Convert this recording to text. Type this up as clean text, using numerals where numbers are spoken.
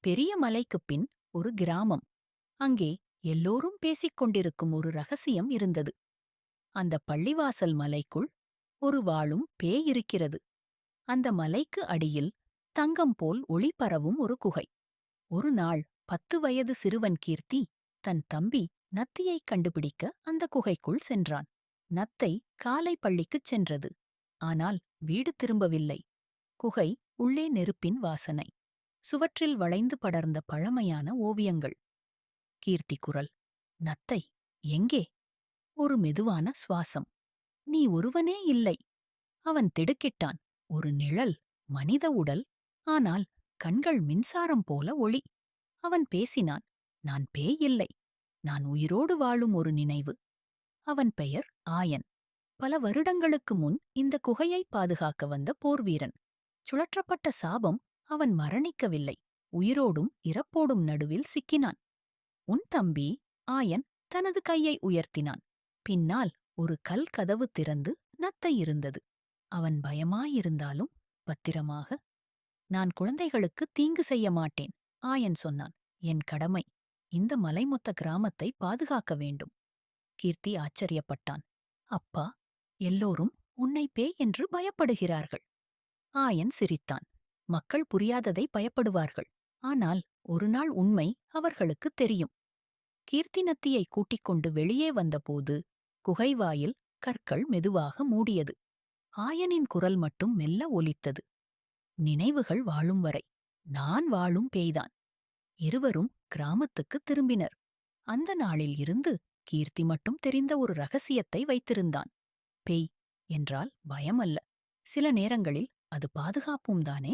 பெரிய மலைக்குப் பின் ஒரு கிராமம். அங்கே எல்லோரும் பேசிக் கொண்டிருக்கும் ஒரு ரகசியம் இருந்தது. அந்த பள்ளிவாசல் மலைக்குள் ஒரு வாழும் பேய் இருக்கிறது. அந்த மலைக்கு அடியில் தங்கம் போல் ஒளி பரவும் ஒரு குகை. ஒரு நாள் 10 வயது சிறுவன் கீர்த்தி தன் தம்பி நத்தியைக் கண்டுபிடிக்க அந்த குகைக்குள் சென்றான். நத்தை காலை பள்ளிக்குச் சென்றது. ஆனால் வீடு திரும்பவில்லை. குகை உள்ளே நெருப்பின் வாசனை. சுவற்றில் வளைந்து படர்ந்த பழமையான ஓவியங்கள். கீர்த்தி குரல். நத்தை எங்கே? ஒரு மெதுவான சுவாசம். நீ ஒருவனே இல்லை. அவன் திடுக்கிட்டான். ஒரு நிழல். மனித உடல். ஆனால் கண்கள் மின்சாரம் போல ஒளி. அவன் பேசினான். நான் பேய் இல்லை. நான் உயிரோடு வாழும் ஒரு நினைவு. அவன் பெயர் ஆயன். பல வருடங்களுக்கு முன் இந்த குகையை பாதுகாக்க வந்த போர்வீரன். சுழற்றப்பட்ட சாபம் அவன் மரணிக்கவில்லை. உயிரோடும் இறப்போடும் நடுவில் சிக்கினான். உன் தம்பி ஆயன் தனது கையை உயர்த்தினான். பின்னால் ஒரு கல் கதவு திறந்து நத்தை இருந்தது. அவன் பயமாயிருந்தாலும் பத்திரமாக. நான் குழந்தைகளுக்கு தீங்கு செய்ய மாட்டேன், ஆயன் சொன்னான். என் கடமை. இந்த மலைமொத்த கிராமத்தை பாதுகாக்க வேண்டும். கீர்த்தி ஆச்சரியப்பட்டான். அப்பா, எல்லோரும் உன்னை பேய் என்று பயப்படுகிறார்கள். ஆயன் சிரித்தான். மக்கள் புரியாததை பயப்படுவார்கள். ஆனால் ஒரு நாள் உண்மை அவர்களுக்குத் தெரியும். கீர்த்தி நத்தியை கூட்டிக் கொண்டு வெளியே வந்தபோது குகைவாயில் கற்கள் மெதுவாக மூடியது. ஆயனின் குரல் மட்டும் மெல்ல ஒலித்தது. நினைவுகள் வாழும் வரை நான் வாழும் பேய்தான். இருவரும் கிராமத்துக்குத் திரும்பினர். அந்த நாளில் இருந்து கீர்த்தி மட்டும் தெரிந்த ஒரு ரகசியத்தை வைத்திருந்தான். பேய் என்றால் பயமல்ல. சில நேரங்களில் அது பாதுகாப்பும் தானே.